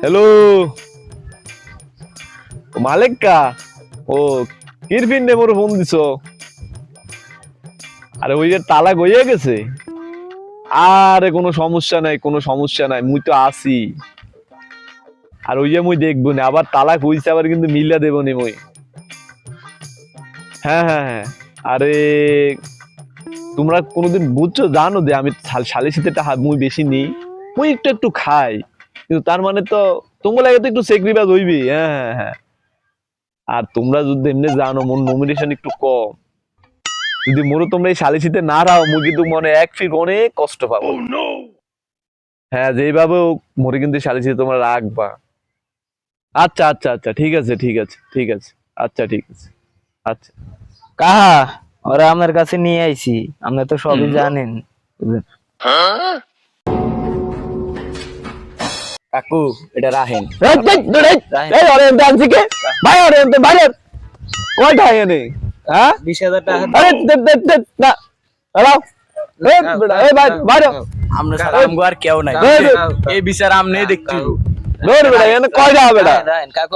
Hello মালিক কা ও কিরবিন নে মোর phone দিছো আরে ওই যে তালা গইয়ে গেছে আরে কোনো সমস্যা নাই মুই তো আছি আর ওই যে মুই দেখবো না আবার তালাক হইছে আবার কিন্তু মিলা দেবো নি মুই হ্যাঁ আরে তোমরা কোনোদিন বুঝছো জানো যে আমি শালিশিতে মুই বেশি নিই মুই একটু খাই কিন্তু তার মানে তো তোমার লাগে তো একটু সেক্রিফাইস হইবি হ্যাঁ আর তোমরা যদি এমনি জানো মোর নমিনেশন একটু কম যদি মোরও তোমরা এই শালিশিতে না রাও মুই কিন্তু মনে এক ফির অনেক কষ্ট পাবো হ্যাঁ যেইভাবে মোরে কিন্তু শালিশিতে তোমরা রাখবা আচ্ছা ঠিক আছে আচ্ছা ঠিক আছে আচ্ছা কাহা ওরা আমার কাছে নিয়ে আইছি আপনি তো সবই জানেন কাকু এটা রাহেন এই অরেন্ট আনছি কে ভাই অরেন্ট বাইরে কয় ঢাই এনে হ্যাঁ 20,000 টাকা আরে দে না হ্যালো এই বেটা এই ভাই বাইরে আমরা সালাম গো আর কেউ নাই এই বিচার আমনে দেখতে দৌড় বেটা এনে কয় যা বেটা রাহেন কাকু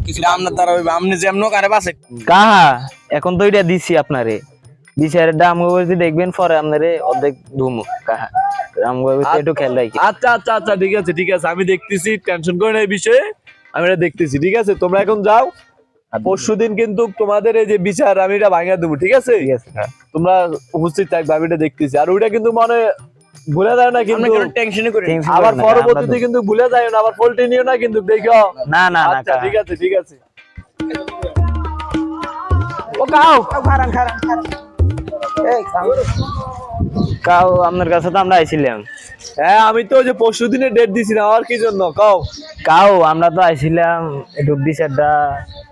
কিছু আমনে তার হইবে আমনে যেমন কারে বাসে কাহা এখন তো এটা দিছি আপনারে বিচারের দাম বলতে দেখবেন পরে আপনারে অর্ধেক ধুমু কাহা আমগো একটু খেয়াল রাখি আচ্ছা ঠিক আছে আমি দেখতেছি টেনশন করে না এই বিষয়ে আমি এটা দেখতেছি ঠিক আছে তোমরা এখন যাও পরশুদিন কিন্তু তোমাদের এই যে বিচার আমি এটা ভাঙিয়ে দেবো ঠিক আছে তোমরা উপস্থিত থাকবে আমি এটা দেখতেছি আর ওইটা কিন্তু মনে ভুলে যায় না কিন্তু টেনশনই করি আবার পরবর্তীতে কিন্তু ভুলে যায় না আবার ফল্টি নিও না কিন্তু দেখো না আচ্ছা ঠিক আছে ও কাও কাউ আপনার কাছে তো আমরা আইছিলাম হ্যাঁ আমি তো ওই যে পরশুদিনের ডেট দিছি না আর কি জন্য কাও কাউ আমরা তো আইছিলাম একটু বিচারটা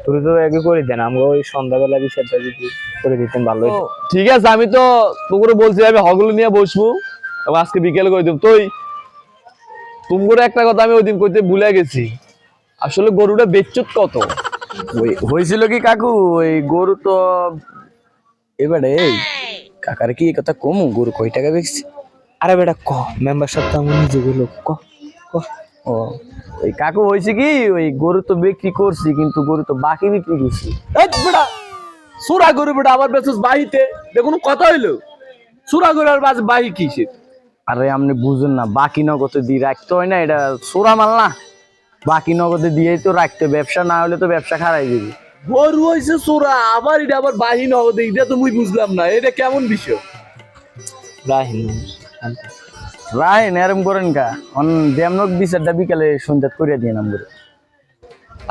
তুই তো আগে করে দেন আমরা ওই সন্ধ্যাবেলা বিচারটা যদি করে দিতেন ভালো হতো ঠিক আছে আমি তো তোকে বলছি আমি হগলো নিয়ে বসবো এবং আজকে বিকেলে করে দেব তুই তুমগুলো একটা কথা আমি ওই দিন কইতে ভুলে গেছি আসলে গরুটা বেচুত কত ওই হয়েছিল কি কাকু ওই গরু তো এবারে এই কাকার কি কথা কমু গরু কয় টাকা বেচছি আরে বেটা ক মেম্বার সাহেব তো আমি নিজে গেল ক ও ওই কাকু হয়েছে কি ওই গরু তো বিক্রি করছি কিন্তু গরু তো বাকি বিক্রি করছি বেটা সুরা গরু বেটা আমার বেচুস বাহিতে দেখুন কথা হইলো সুরা গরু আর বাহি কিসে আরে আপনি বুঝুন না বাকি নগদে দিয়ে রাখতে হয় না এটা সোরা মাল না বাকি নগদে দিয়েই তো রাখতে ব্যবসা না হলে তো ব্যবসা খারাই দিবি গরু হইছে সুরা আবার এটা আবার বাহি নগদে এটা তো মুই বুঝলাম না এটা কেমন বিষয় রাহেন এরম করেন কা যেমন বিচারটা বিকালে সন্ধ্যা করে দিয়ে নাম্বার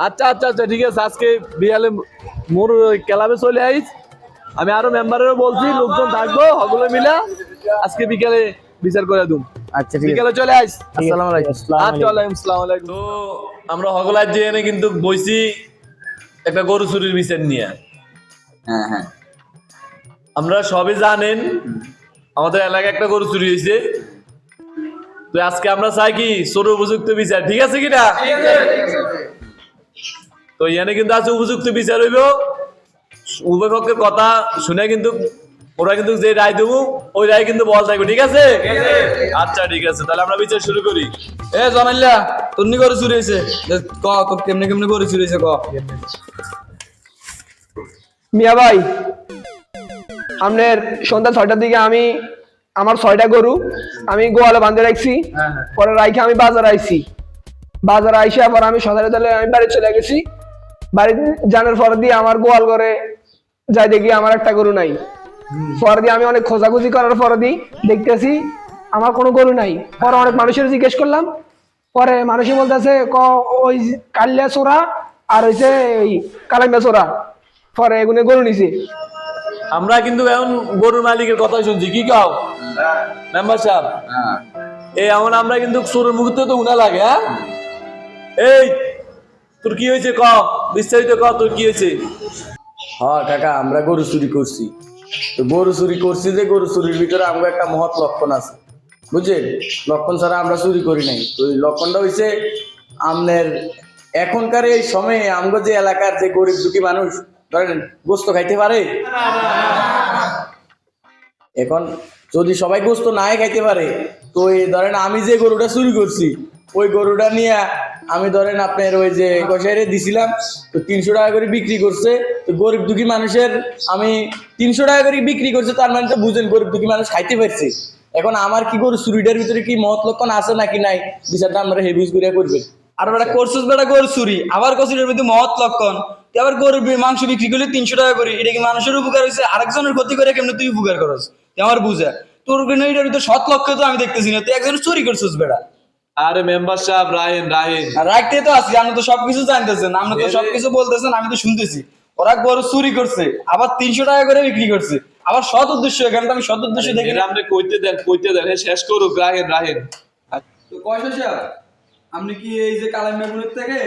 আচ্ছা ঠিক আছে আজকে বিয়ালে মোর ক্লাবে চলে আইস আমি আরো মেম্বারেরও বলছি লোকজন থাকবো ওগুলো মিলা আজকে বিকালে বিচার করে দুম আচ্ছা ঠিক বিকালে চলে আইস আসসালামু আলাইকুম আসসালামু আলাইকুম তো আমরা হগলার যে এনে কিন্তু বইছি একটা গরু চুরির বিচার নিয়ে হ্যাঁ আমরা সবই জানেন আমাদের এলাকায় একটা গরু চুরি হয়েছে তো আজকে আমরা চাই কি চোর উপযুক্ত বিচার ঠিক আছে কিনা তো এখানে কিন্তু আছে উপযুক্ত বিচার হইব উভয় পক্ষের কথা শুনে কিন্তু ওরা কিন্তু যে রায় দেবো ওই রায় কিন্তু বল থাকবে ঠিক আছে আচ্ছা ঠিক আছে তাহলে আমরা বিচার শুরু করি এ জমাইল্লা তোর নি করে চুরি হয়েছে ক তোর কেমনে করে চুরি হয়েছে ক মিয়া ভাই আপনার সন্ধ্যা 6টার দিকে আমি আমার 6টা গরু আমি গোয়ালে বাঁধে রাখছি পরে রাইখে আমি বাজারে আইছি বাজারে আইসা পর আমি সকালে তাহলে আমি বাড়ি চলে গেছি বাড়ি জানার পর দিয়ে আমার গোয়াল ঘরে যাই দেখি আমার একটা গরু নাই পরে দিয়ে আমি অনেক খোঁজাখুঁজি করার পরে দিয়ে দেখতেছি আমার কোনো গরু নাই পরে অনেক মানুষের জিজ্ঞেস করলাম পরে মানুষই বলতেছে ওই কালিয়া চোরা আর হইছে ওই কালাইমা চোরা পরে এগুলো গরু নিছে আমরা কিন্তু এখন গরুর মালিকের কথা শুনছি কি কাও মেম্বার সাহেব এই এমন আমরা কিন্তু চোরের মুহূর্তে তো উনা লাগে হ্যাঁ এই তোর কি হয়েছে ক বিস্তারিত ক তোর কি হয়েছে হ্যাঁ কাকা আমরা গরু চুরি করছি তো গরু চুরি করছি যে গরু চুরির ভিতরে আমরা একটা মহৎ লক্ষণ আছে বুঝছেন লক্ষণ ছাড়া আমরা চুরি করি নাই তো এই লক্ষণটা হয়েছে আমাদের এখনকার এই সময়ে আমগো যে এলাকার যে গরিব দুঃখী মানুষ ধরেন গোস্ত খাইতে পারে এখন যদি সবাই গোস্ত নাই খাইতে পারে তো এই ধরেন আমি যে গরুটা চুরি করছি ওই গরুটা নিয়ে আমি ধরেন আপনার ওই যে কষাইরে দিছিলাম, তো 300 টাকা করে বিক্রি করছে, তো গরিব দুঃখী মানুষের আমি 300 টাকা করে বিক্রি করছে, তার মানে তো বুঝেন গরিব দুঃখী মানুষ খাইতে পারছে। এখন আমার কি গরু চুরিটার ভিতরে কি মহৎ লক্ষণ আছে নাকি নাই, বিচারটা আমরা হেভিজ করে করবেন। আর বেটা করছিস বেটা গরু চুরি, আবার কসিটের মধ্যে মহৎ লক্ষণ, তুই আবার গরুর মাংস বিক্রি করলে 300 টাকা করে, এটা কি মানুষের উপকার হয়েছে? আরেকজনের ক্ষতি করে কেমন তুই উপকার করস? তুই আমার বুঝা তোর এটার ভিতরে সৎ লক্ষ্য তো আমি দেখতেছি না, তুই একজনের চুরি করছিস বেটা। আরে মেম্বার সাহেব রাহেন রাহেন, আর রাখতে তো আছি, আপনি তো সবকিছু জানতেছেন, আপনি তো সবকিছু বলতেছেন, আমি তো শুনতেছি। ওরা গরু চুরি করছে, আবার 300 টাকা করে বিক্রি করছে, আবার সৎ উদ্দেশ্য, এখানে তো আমি সৎ উদ্দেশ্য দেখি না। আপনি কইতে দেন শেষ করুক, রাহেন রাহেন। তো কয়শো সাহেব, আপনি কি এই যে কালাম মেগুনের থেকে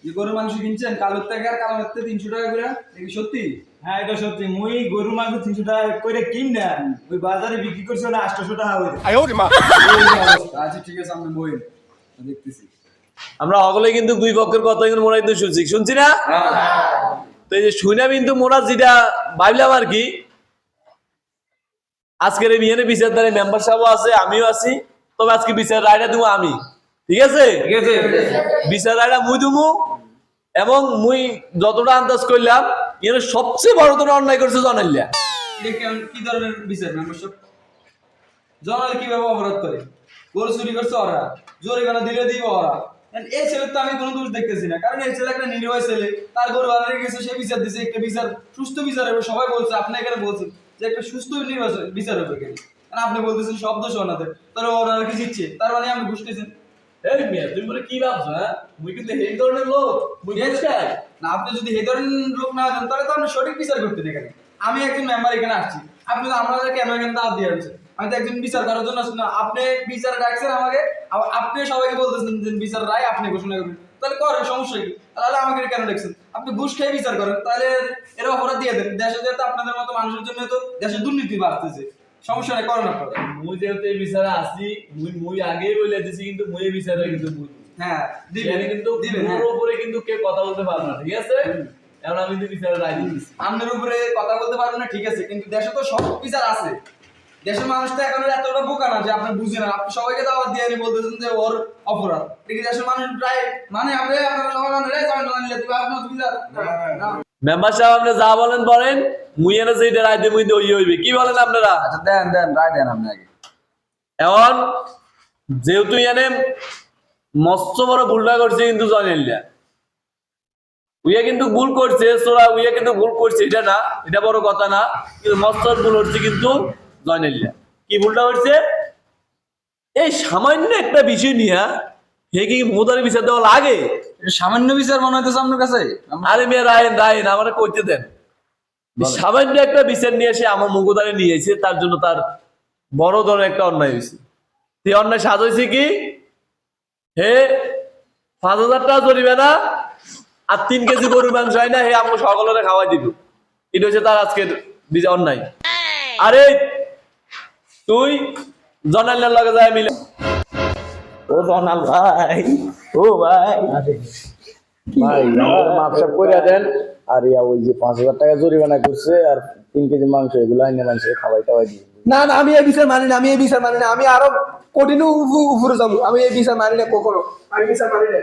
যে গরু মাংস কিনছেন, কালোর থেকে আর কালামের থেকে 300 টাকা করে, কি সত্যি? হ্যাঁ এটা সত্যি, মুই গরু মাংস 300 টাকা করে কিন না, ওই বাজারে বিক্রি করছে না 800 টাকা হইছে। আচ্ছা ঠিক আছে, আপনি বইন, দেখতেছি। আমরা সকলে কিন্তু দুই পক্ষের কথা কিন্তু মোরা কিন্তু শুনছি না? তো এই যে শুনে কিন্তু মোরা যেটা ভাবলাম আর কি, আজকের এই বিয়েনে বিচারদারে মেম্বার সাহেব আছে, আমিও আছি, তবে আজকে বিচার রায়টা দেবো আমি, ঠিক আছে? বিচার রায়টা মুই দেবো, এবং মুই যতটা আন্দাজ করলাম এর সবচেয়ে বড় তোরা অন্যায় করছে জনাইলা। কি ধরনের বিচার মেম্বারশিপ? জনাল কিভাবে অপরাধ করে? গরু চুরি করছে ওরা, জরিমানা দিলে দিব ওরা। এই ছেলে তো আমি কোনো দোষ দেখতেছি না, কারণ এই ছেলে একটা নির্ভয় ছেলে, তার গরু হারিয়ে গেছে, সে বিচার দিছে, একটা বিচার সুস্থ বিচার হবে। সবাই বলছে, আপনি এখানে বলছেন যে একটা সুস্থ নির্বাচন বিচার হবে এখানে, আর আপনি বলতেছেন শব্দ শোনাতে, তাহলে ওরা কি জিতছে, তার মানে আমি ঘুষ খেয়েছেন। এই মেয়ে তুমি বলে কি ভাবছো? হ্যাঁ, মুই কিন্তু এই ধরনের লোক, মুই ঘুষ খাই না। আপনি যদি এই ধরনের লোক না হন, তাহলে তো আপনি সঠিক বিচার করতে এখানে। আমি একজন মেম্বার এখানে আসছি, আপনি তো আমাদের কেন এখানে দাঁত দিয়ে আসছেন? আমি তো একজন বিচার করার জন্য আসছি না। আপনি বিচার ডাকছেন আমাকে, আপনি সবাইকে বলতেছেন যে বিচার রায় আপনি ঘোষণা করবেন, তাহলে করেন, সমস্যা কি? তাহলে আমাকে কেন ডাকছেন? আপনি ঘুষ খেয়ে বিচার করেন, তাহলে এর অপরাধ দিয়ে দেন। দেশে যেহেতু আপনাদের মতো মানুষের জন্য তো দেশে দুর্নীতি বাড়তেছে, সমস্যা নেই, করেন আপনারা। মুই যেহেতু এই বিচারে আসছি, মুই আগেই বলে দিছি, কিন্তু মুই এই বিচারে কিন্তু হ্যাঁ দিবেন, কিন্তু দিবেন। ওর উপরে কিন্তু কেউ কথা বলতে পারবে না, ঠিক আছে? এখন আমি কিন্তু বিচারে রায় দিচ্ছি। আপনার উপরে কথা বলতে পারবেন না, ঠিক আছে, কিন্তু দেশে তো সব বিচার আছে। দেশের মানুষ তো এখন এতটা বোকা না যে আপনি বুঝেন না। আপনি সবাইকে দাওয়াত দিয়ে বলতেছেন যে ওর অপরাধ, ঠিক আছে? দেশের মানুষ প্রায় মানে আপনারা সবাই মানে রে জানেন না, নিলে তুমি আপনার বিচার না। মেম্বার সাহেব আপনি যা বলেন বলেন, মুই এনে যেটা রায় দেব মুই ওই হইবে, কি বলেন আপনারা? আচ্ছা দেন রায় দেন আপনি আগে। এখন যেহেতু এনে মস্ত বড় ভুলটা করছে কিন্তু জানেন, উইয়া কিন্তু ভুল করছে, সোরা উইয়া কিন্তু ভুল করছে, এটা না, এটা বড় কথা না, কিন্তু মস্ত ভুল হচ্ছে কিন্তু জানেন। কি ভুলটা হচ্ছে? এই সামান্য একটা বিষয় নিয়ে হে কি মোদারে বিচার দেওয়া লাগে? সামান্য বিচার মনে হইতেছে আপনার কাছে? আরে মেয়ে রায়েন আমার কইতে দেন। সামান্য একটা বিচার নিয়ে এসে আমার মুগোদারে নিয়ে এসে, তার জন্য তার বড় ধরনের একটা অন্যায় হয়েছে। সেই অন্যায় সাজ হয়েছে কি? হে 5,000 টাকা জরিমানা আর 3 কেজি গরুর মাংস হয় না, হে আমাকে সকলের খাওয়াই দিব। এটা হচ্ছে তার আজকের অন্যায়। আরে তুই জনালের লগে যায় মিলে, ও জনাল ভাই, ও ভাই ভাই আমার মাপসাপ করে দেন। আর ইয়া ওই যে 5,000 টাকা জরিমানা করছে আর 3 কেজি মাংস, এগুলো আইনে মানুষকে খাওয়াই টাওয়াই দিই। না না, আমি এই বিচার মানি না, আমি এই বিচার মানি না, আমি আরো কঠিন উপরে যাবো। আমি এই বিচার মানি না কখনো, আমি বিচার মানি না।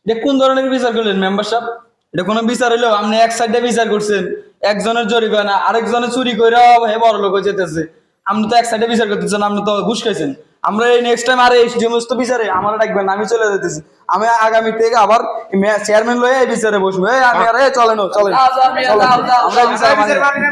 এটা কোন ধরনের বিচার করলেন মেম্বার সাহেব? এটা কোনো বিচার হইলো? আপনি এক সাইডে বিচার করছেন, একজনের জরিমানা, আরেকজনের চুরি করে হে বড় লোক হয়ে যেতেছে। আপনি তো এক সাইডে বিচার করতেছেন, আপনি তো ঘুষ খাইছেন। আমরা এই নেক্সট টাইম আর এই সমস্ত বিচারে আমার ডাকবেন, আমি চলে যেতেছি। আমি আগামী থেকে আবার চেয়ারম্যান লয়ে এই বিচারে বসবো। আমি আর চলেন আমরা বিচার মানি না।